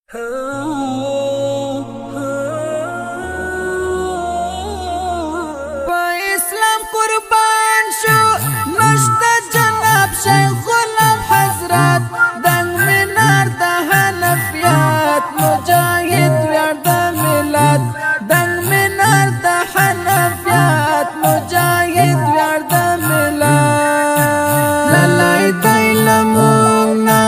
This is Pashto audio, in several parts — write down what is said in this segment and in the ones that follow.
اسلام قربان شو نشتا جناب شیخ غلام حضرت دنگ منار دا حنفیات مجاہد ویار دا ملت دنگ منار دا حنفیات مجاہد ویار دا ملت للائی دای لمونا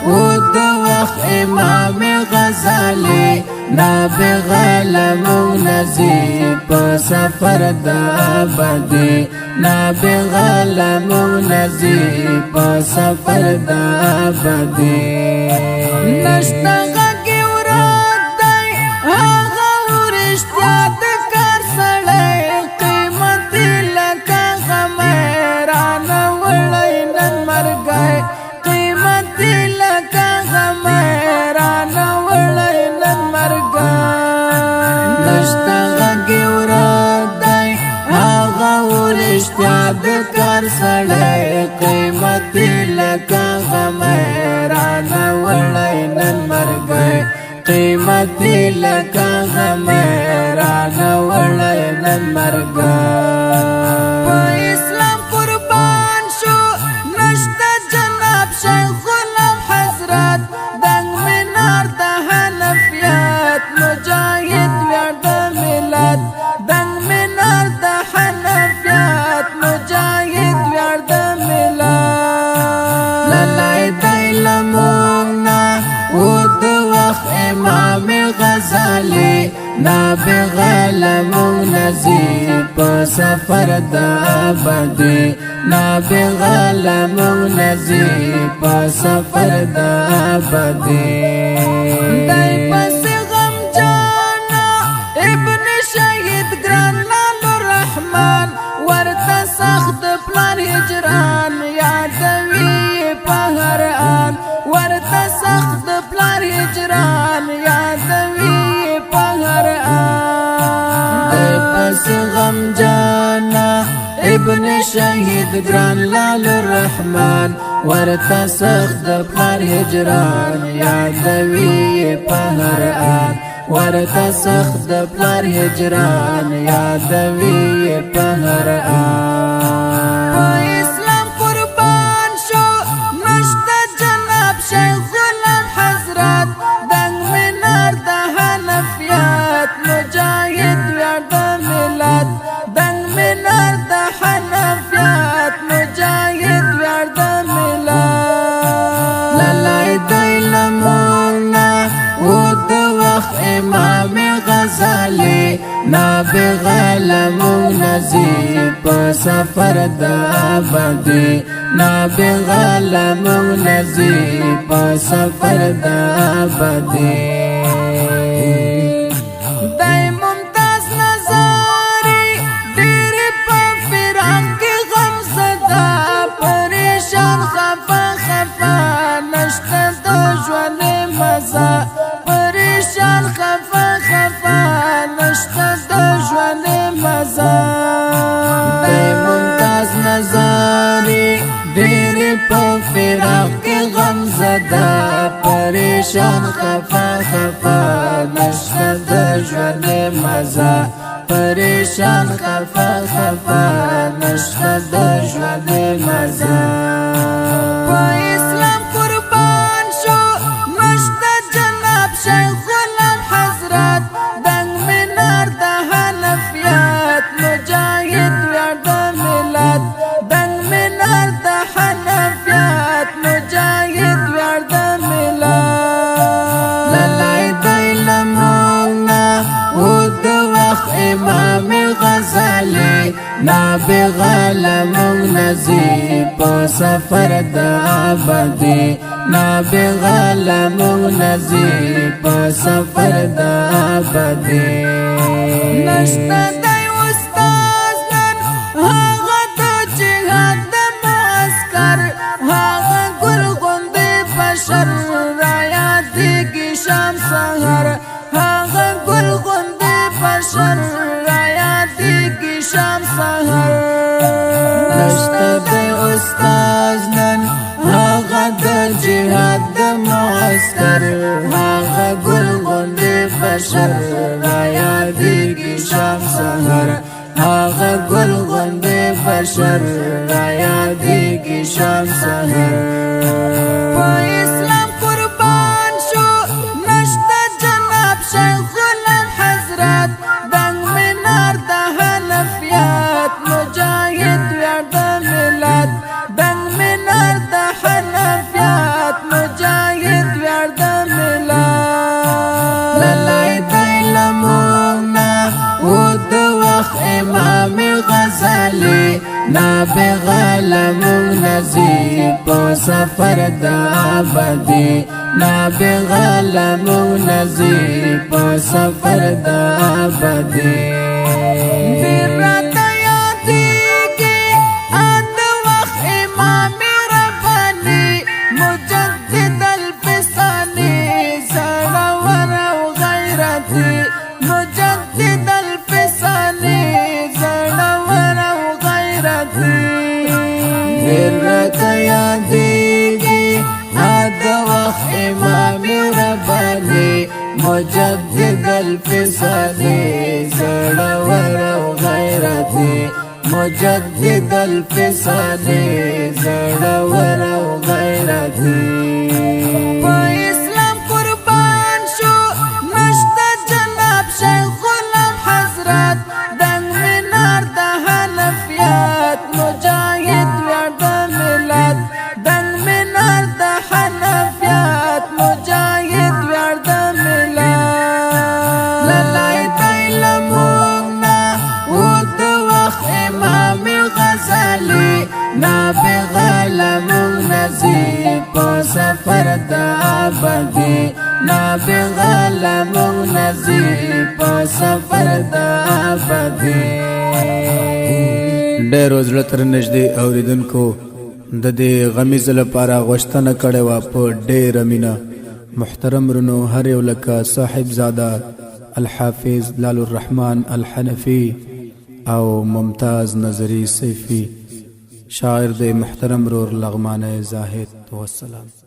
ود وقت امام غزالی نابغالمون نزیب سفر دا بدی نابغالمون نزیب سفر دا بدی نشتا غاگی وراد دی آغا ورشتیا دکار سڑی قیمتی لکا غمیران وڑی نن مرگئی قیمتی لکا غمیران وڑی نن مرگئی نشتا غاگی وراد دی آغا ورشتیا دکار سڑی قیمتی لکا غمیران وڑی نن مرگئی قیمتی لکا غمیران وڑی نن مرگئی اسلام قربان شو نشتا جناب شیخ غلام حضرت دنگ منار دا حنفیات مجاہد ویار دا ملت دنگ منار دا حنفیات مجاہد ویار دا ملت للائی دای لمونا ود وقت امام غزالی نابغالمون نزیب سفر دا بدی نابغالمون نزیب سفر دا بدی دای پس غم جانا ابن شهید گران لال الرحمن ورطا سخت پلان هجران یادوی پهر آن ورطا سخت پلان هجران یادوی پهر آن دای پس غم جانا ابن شهید گران لال الرحمن ورطا سخت پلان هجران یادوی پهر آن ورطا سخت پلار هجران یادوی پهر آن اسلام قربان شو نشتا جناب شیخ غلام حضرت دنگ منار دا حنفیات مجاہد ویار دا ملت دنگ منار دا حنفیات مجاہد ویار دا ملت للائی دای لمونا ود وقت امام غزالی نابغالمون نزیب سفر دا بدی نابغالمون نزیب سفر دا بدی دای ممتاز نظاری دیر پا فراق کی غم صدا پریشان خفا خفا نشتا دا جوان مزا پریشان خفا خفا نشتا دا جوان مزا دای ممتاز نظاری دیر پا فراق کی غم زدا پریشان خفا خفا نشتا دا جوان مزا پریشان خفا خفا نشتا دا جوان مزا اسلام قربان شو نشتا جناب شیخ غلام حضرت دنگ منار دا حنفیات مجاہد ویار دا ملت دنگ منار دا حنفیات مجاہد ویار دا ملت للائی دای لمونا ود وقت امام غزالی نابغالمون نزیب سفر دا بدی نابغالمون نزیب سفر دا بدی نشتا دای استاز نن هاغا دا جهاد دا معسکر هاغا گل غندی بشر رایا دیگی شام سهر هاغا گل غندی بشر رایا دیگی شام سهر نشتا دای استاز نن هاغا دا جهاد دا معسکر هاغا گل بشر را یادیږي شام سحر هغه ګل غوندې بشر را یادیږي شام سحر په اسلام قربان شو نشته جناب شیخ غلام حضرت دنګ منار د حنفیات مجاهد ویاړ د ملت دنګ منار د حنفیات مجاهد ویاړ د ملت للای دی لمونا و د وخت امام غزالی نابغه مونږ نزی په سفر د ابدي نابغه مونږ نزی په سفر د ابدي ډېر راته یادېږي د وخت امام رباني مجدد الفساني زړور او غیرتي مجدد الفساني زړور او غیرتي ډېر راته یادېږي د وخت امام رباني مجدد الفساني زړور او غیرتي مجدد الفساني زړور او غیرتي په اسلام قربان شو نشته جناب شیخ غلام حضرت دنګ منار د حنفیات مجاهد ویاړ د ملت دنګ منار د حنفیات مجاهد ویاړ د ملت للای دی لمونا و د وخت امام غزالی نابغه مونږ نزی په سفر د ابدي نابغه مونږ نزی په سفر د ابدي ډېر زړه تر نږدې اوریدونکو د دې غمیز لپاره غوښتنه کړې وه په ډېره مینه محترم رونو هر یو لکه صاحب زاده الحافظ لال الرحمن الحنفي او ممتاز نظری سیفی شاعر د محترم رور لغمانه زاهد والسلام